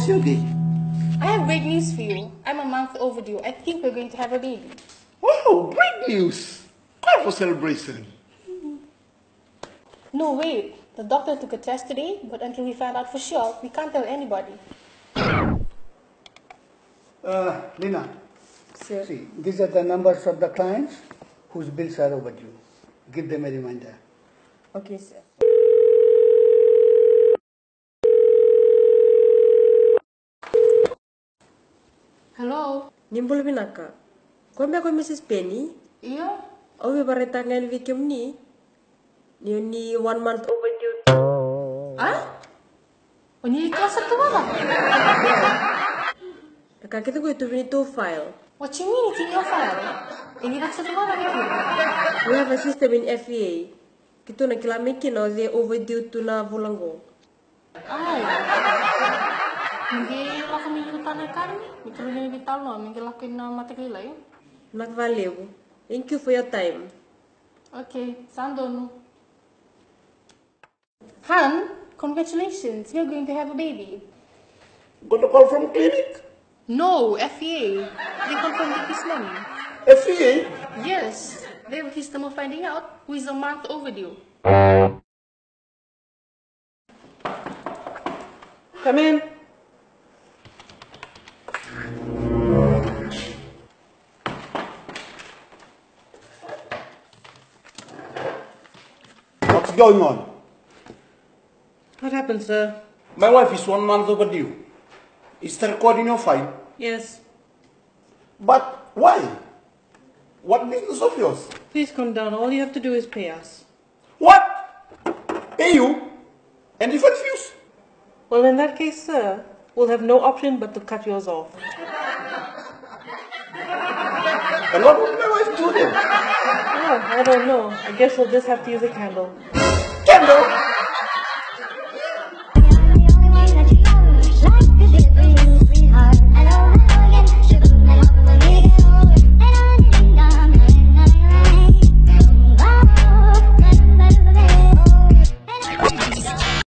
How's your day? I have great news for you. I'm a month overdue. I think we're going to have a baby. Wow, great news! Time for celebration. No, wait. The doctor took a test today, but until we find out for sure, we can't tell anybody. Lina, Sir. see, these are the numbers of the clients whose bills are overdue. Give them a reminder. Okay, sir. Hello? Nimbul binaka. Kome ako Mrs. Penny? Iya? Owe baretangan vikim ni. Ni 1 month overdue. Ah? Onye ikhlas itu mana? Kakak kita itu to file. What you mean? It's in your file? Ini nak satu mana gitu? We have a system in FEA. Kita nak kilamikin o they overdue to na volanggo. Ay. Hindi lang kami utanakan. Mikro na vital no, mingi lakin na matikilay. Nak valeu. Thank you for your time. Okay, sandon. Han, congratulations. You're going to have a baby. Got a call from clinic? No, FEA. They confirmed it this morning. FEA? Yes, they have a system of finding out who is a month overdue. Come in. What's going on? What happened, sir? My wife is 1 month overdue. Is the record in your file? Yes. But why? What business of yours? Please come down. All you have to do is pay us. What? Pay you? And if I refuse? Well, in that case, sir, we'll have no option but to cut yours off. And what would my wife do then? Oh, I don't know. I guess we'll just have to use a candle.